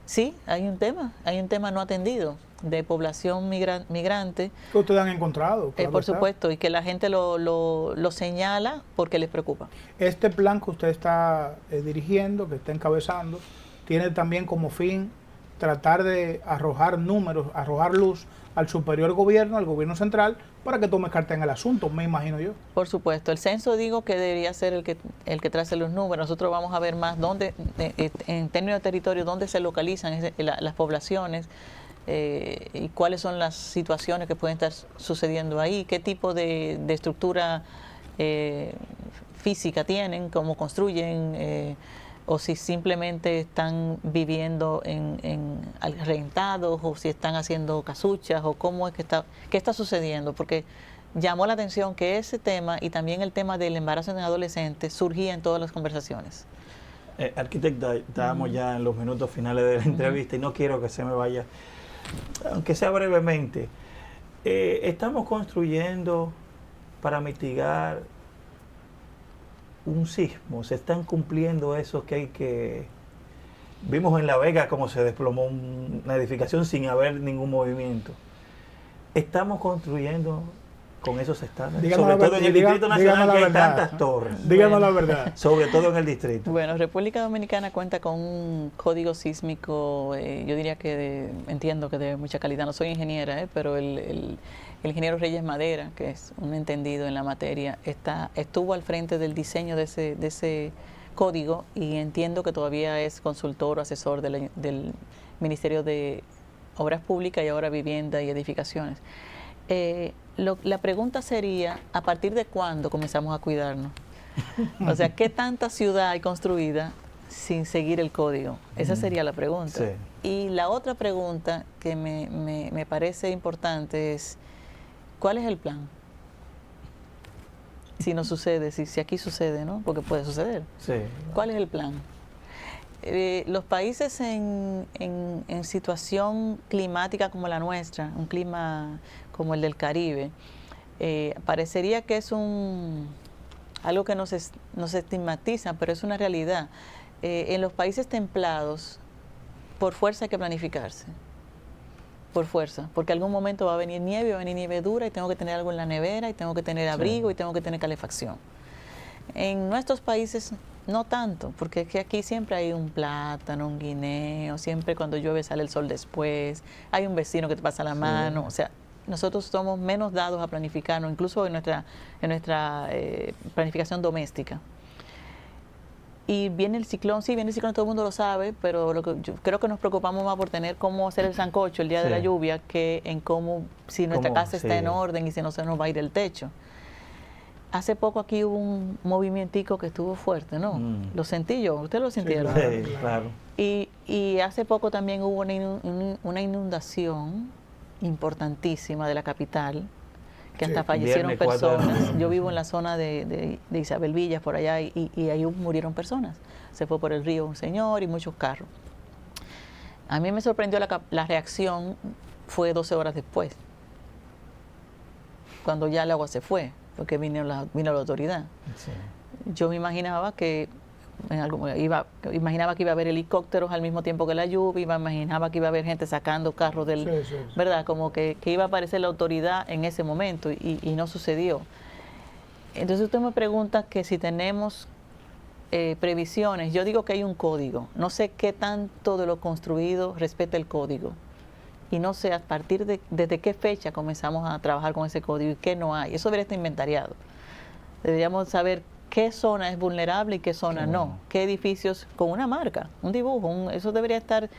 sí, hay un tema no atendido de población migrante. ¿Qué ustedes han encontrado? Claro, por supuesto, y que la gente lo señala porque les preocupa. Este plan que usted está dirigiendo, que está encabezando, tiene también como fin tratar de arrojar números, arrojar luz al superior gobierno, al gobierno central, para que tome carta en el asunto, me imagino yo. Por supuesto, el censo digo que debería ser el que trace los números. Nosotros vamos a ver más dónde, en términos de territorio, dónde se localizan las poblaciones, y cuáles son las situaciones que pueden estar sucediendo ahí, qué tipo de estructura física tienen, cómo construyen, o si simplemente están viviendo rentados, o si están haciendo casuchas, o cómo es qué está sucediendo, porque llamó la atención que ese tema y también el tema del embarazo en adolescentes surgía en todas las conversaciones. Arquitecta, estábamos ya en los minutos finales de la entrevista y no quiero que se me vaya, aunque sea brevemente. Estamos construyendo para mitigar un sismo, se están cumpliendo esos que vimos en La Vega como se desplomó una edificación sin haber ningún movimiento. Estamos construyendo con esos estándares, sobre todo en el Distrito Nacional, que hay tantas torres. Díganos la verdad. Sobre todo en el distrito. Bueno, República Dominicana cuenta con un código sísmico, yo diría que entiendo que de mucha calidad. No soy ingeniera, pero el ingeniero Reyes Madera, que es un entendido en la materia, estuvo al frente del diseño de ese código, y entiendo que todavía es consultor o asesor del Ministerio de Obras Públicas y ahora Vivienda y Edificaciones. La pregunta sería, ¿a partir de cuándo comenzamos a cuidarnos? O sea, ¿qué tanta ciudad hay construida sin seguir el código? Esa sería la pregunta. Sí. Y la otra pregunta que me parece importante es, ¿cuál es el plan? Si no sucede, si aquí sucede, ¿no? Porque puede suceder. Sí. ¿Cuál es el plan? Los países en situación climática como la nuestra, un clima como el del Caribe, parecería que es algo que nos estigmatiza, pero es una realidad. En los países templados, por fuerza hay que planificarse. Por fuerza, porque algún momento va a venir nieve dura, y tengo que tener algo en la nevera, y tengo que tener abrigo, y tengo que tener calefacción. En nuestros países no tanto, porque es que aquí siempre hay un plátano, un guineo, siempre cuando llueve sale el sol después, hay un vecino que te pasa la mano, o sea, nosotros somos menos dados a planificarnos, incluso en nuestra planificación doméstica. Y viene el ciclón, todo el mundo lo sabe, pero yo creo que nos preocupamos más por tener cómo hacer el sancocho el día de la lluvia, que en si nuestra casa está en orden y si no se nos va a ir el techo. Hace poco aquí hubo un movimientico que estuvo fuerte, ¿no? Lo sentí yo, ¿ustedes lo sintieron? Sí, claro. Y hace poco también hubo una inundación importantísima de la capital, que hasta fallecieron personas. Yo vivo en la zona de Isabel Villas, por allá, y ahí murieron personas. Se fue por el río un señor y muchos carros. A mí me sorprendió la reacción, fue 12 horas después, cuando ya el agua se fue, porque vino la autoridad. Sí. Yo me imaginaba que imaginaba que iba a haber helicópteros al mismo tiempo que la lluvia, imaginaba que iba a haber gente sacando carros del, Sí. ¿verdad? Como que iba a aparecer la autoridad en ese momento y no sucedió. Entonces usted me pregunta que si tenemos previsiones. Yo digo que hay un código. No sé qué tanto de lo construido respeta el código. Y no sé a partir desde qué fecha comenzamos a trabajar con ese código y qué no hay. Eso debería estar inventariado. Deberíamos saber qué zona es vulnerable y qué zona no. Qué edificios con una marca, un dibujo. Eso debería estar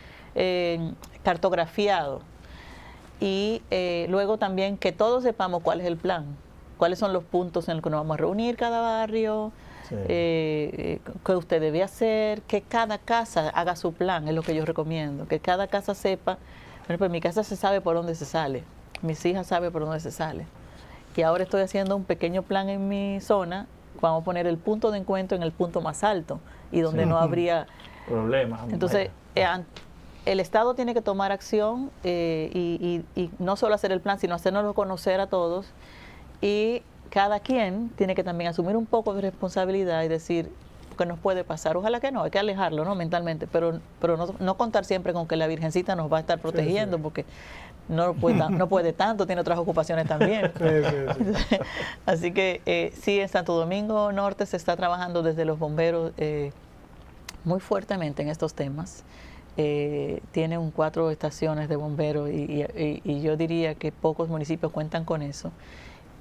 cartografiado. Y luego también que todos sepamos cuál es el plan. Cuáles son los puntos en los que nos vamos a reunir cada barrio. Sí. Qué usted debe hacer, que cada casa haga su plan, es lo que yo recomiendo. Que cada casa sepa. Bueno, pues en mi casa se sabe por dónde se sale, mis hijas saben por dónde se sale. Y ahora estoy haciendo un pequeño plan en mi zona, vamos a poner el punto de encuentro en el punto más alto y donde no habría problemas. Entonces, el Estado tiene que tomar acción y no solo hacer el plan, sino hacernoslo conocer a todos y cada quien tiene que también asumir un poco de responsabilidad y decir, que nos puede pasar, ojalá que no, hay que alejarlo, ¿no? Mentalmente, pero no contar siempre con que la Virgencita nos va a estar protegiendo, porque no puede tanto, tiene otras ocupaciones también. Sí. Así que sí, en Santo Domingo Norte se está trabajando desde los bomberos muy fuertemente en estos temas. Tienen 4 estaciones de bomberos y yo diría que pocos municipios cuentan con eso.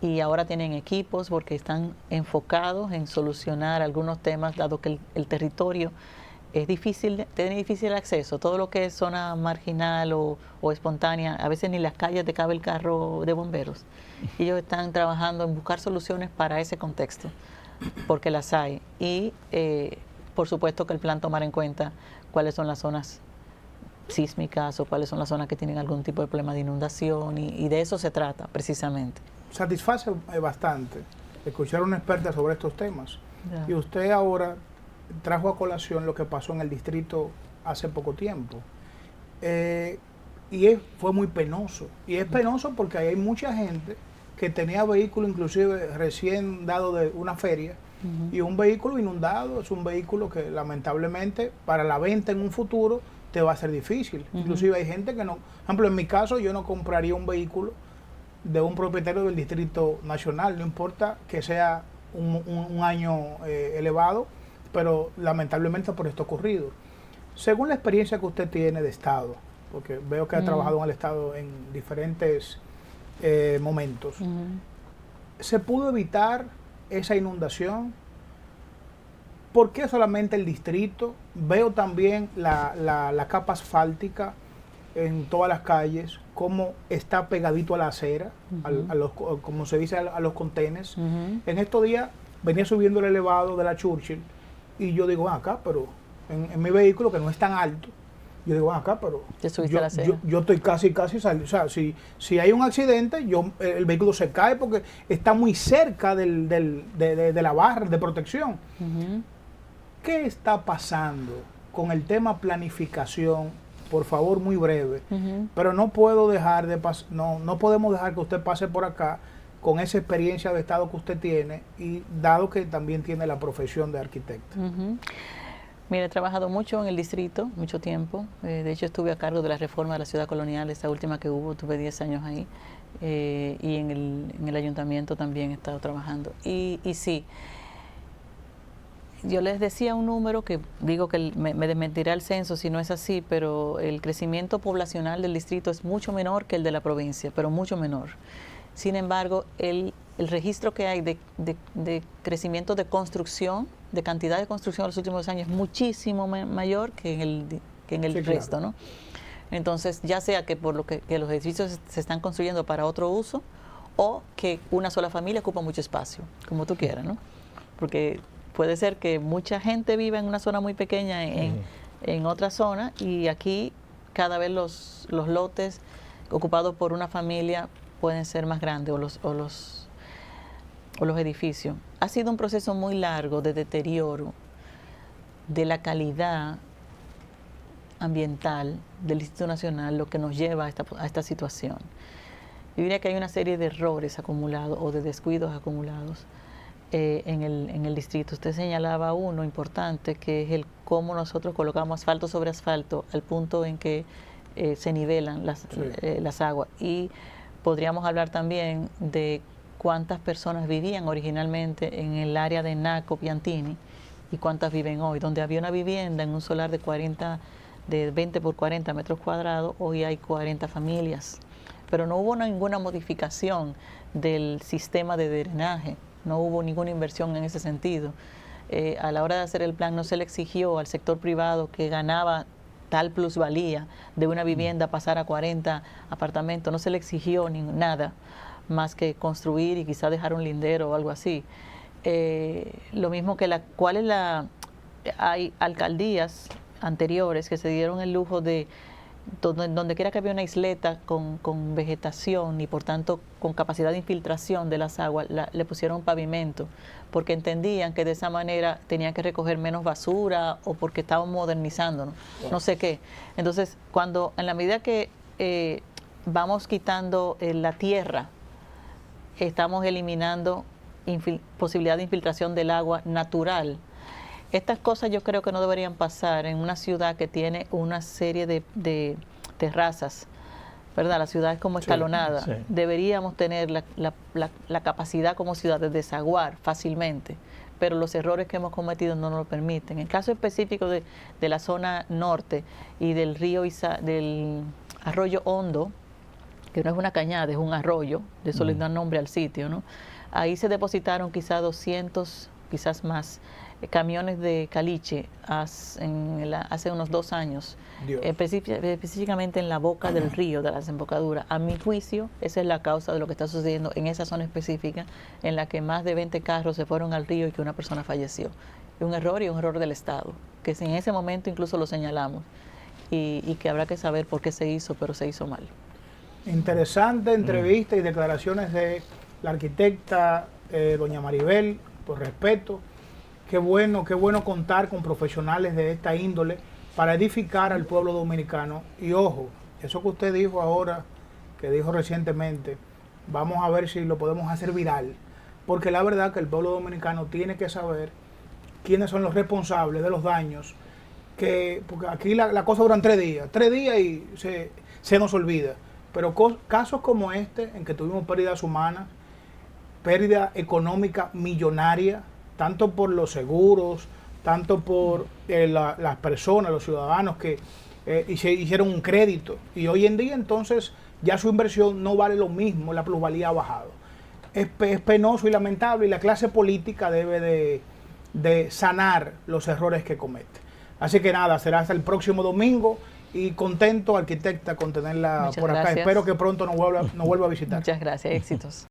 Y ahora tienen equipos porque están enfocados en solucionar algunos temas, dado que el territorio es difícil, tiene difícil acceso. Todo lo que es zona marginal o espontánea, a veces ni las calles te cabe el carro de bomberos. Ellos están trabajando en buscar soluciones para ese contexto, porque las hay. Y por supuesto que el plan tomar en cuenta cuáles son las zonas sísmicas o cuáles son las zonas que tienen algún tipo de problema de inundación y de eso se trata precisamente. Satisface bastante escuchar a una experta sobre estos temas. Ya. Y usted ahora trajo a colación lo que pasó en el distrito hace poco tiempo. Fue muy penoso. Y es penoso porque hay mucha gente que tenía vehículo inclusive recién dado de una feria y un vehículo inundado es un vehículo que lamentablemente para la venta en un futuro te va a ser difícil. Inclusive hay gente que no, por ejemplo en mi caso yo no compraría un vehículo de un propietario del Distrito Nacional, no importa que sea un año elevado, pero lamentablemente por esto ocurrido. Según la experiencia que usted tiene de Estado, porque veo que ha trabajado en el Estado en diferentes momentos, ¿se pudo evitar esa inundación? ¿Por qué solamente el distrito? Veo también la capa asfáltica en todas las calles, cómo está pegadito a la acera, como se dice, a los contenes. En estos días venía subiendo el elevado de la Churchill y yo digo, acá, pero en mi vehículo que no es tan alto, yo digo, acá, pero yo estoy casi saliendo. O sea, si hay un accidente, el vehículo se cae porque está muy cerca de la barra de protección. ¿Qué está pasando con el tema planificación? Por favor, muy breve, pero no puedo dejar no podemos dejar que usted pase por acá con esa experiencia de Estado que usted tiene y dado que también tiene la profesión de arquitecto. Mira, he trabajado mucho en el distrito, mucho tiempo. De hecho, estuve a cargo de la reforma de la ciudad colonial, esa última que hubo, tuve 10 años ahí. Y en el ayuntamiento también he estado trabajando. Y sí, yo les decía un número que digo que me desmentirá el censo si no es así, pero el crecimiento poblacional del distrito es mucho menor que el de la provincia, pero mucho menor. Sin embargo, el registro que hay de crecimiento de construcción, de cantidad de construcción en los últimos años es muchísimo mayor que en el resto, ¿no? Entonces, ya sea que por lo que los edificios se están construyendo para otro uso o que una sola familia ocupa mucho espacio, como tú quieras, ¿no? Porque puede ser que mucha gente viva en una zona muy pequeña en otra zona y aquí cada vez los lotes ocupados por una familia pueden ser más grandes o los edificios. Ha sido un proceso muy largo de deterioro de la calidad ambiental del Instituto Nacional, lo que nos lleva a esta situación. Yo diría que hay una serie de errores acumulados o de descuidos acumulados. en el distrito. Usted señalaba uno importante, que es el cómo nosotros colocamos asfalto sobre asfalto al punto en que se nivelan las aguas. Y podríamos hablar también de cuántas personas vivían originalmente en el área de Naco, Piantini, y cuántas viven hoy. Donde había una vivienda en un solar de 20 por 40 metros cuadrados, hoy hay 40 familias. Pero no hubo ninguna modificación del sistema de drenaje, no hubo ninguna inversión en ese sentido. A la hora de hacer el plan no se le exigió al sector privado que ganaba tal plusvalía de una vivienda pasar a 40 apartamentos, no se le exigió nada más que construir y quizá dejar un lindero o algo así. Lo mismo que hay alcaldías anteriores que se dieron el lujo de donde quiera que había una isleta con vegetación y por tanto con capacidad de infiltración de las aguas, le pusieron pavimento porque entendían que de esa manera tenían que recoger menos basura o porque estaban modernizándonos, no sé qué. Entonces, en la medida que vamos quitando la tierra, estamos eliminando posibilidad de infiltración del agua natural. Estas cosas yo creo que no deberían pasar en una ciudad que tiene una serie de terrazas, ¿verdad? La ciudad es como escalonada. Sí. Deberíamos tener la capacidad como ciudad de desaguar fácilmente, pero los errores que hemos cometido no nos lo permiten. En el caso específico de la zona norte y del del arroyo Hondo, que no es una cañada, es un arroyo, de eso le dan nombre al sitio, ¿no? Ahí se depositaron quizás 200, quizás más, camiones de caliche hace unos 2 años, específicamente en la boca del río, de la desembocadura. A mi juicio, esa es la causa de lo que está sucediendo en esa zona específica, en la que más de 20 carros se fueron al río y que una persona falleció. Es un error y un error del Estado, que en ese momento incluso lo señalamos, y que habrá que saber por qué se hizo, pero se hizo mal. Interesante entrevista y declaraciones de la arquitecta doña Maribel, por respeto. Qué bueno contar con profesionales de esta índole para edificar al pueblo dominicano. Y ojo, eso que usted dijo ahora, que dijo recientemente, vamos a ver si lo podemos hacer viral, porque la verdad que el pueblo dominicano tiene que saber quiénes son los responsables de los daños, porque aquí la cosa duran 3 días, 3 días y se nos olvida. Pero casos como este, en que tuvimos pérdidas humanas, pérdida económica millonaria, tanto por los seguros, tanto por las personas, los ciudadanos que hicieron un crédito. Y hoy en día entonces ya su inversión no vale lo mismo, la plusvalía ha bajado. Es penoso y lamentable, y la clase política debe de sanar los errores que comete. Así que nada, será hasta el próximo domingo. Y contento, arquitecta, con tenerla por acá. Gracias. Espero que pronto nos vuelva a visitar. Muchas gracias, éxitos.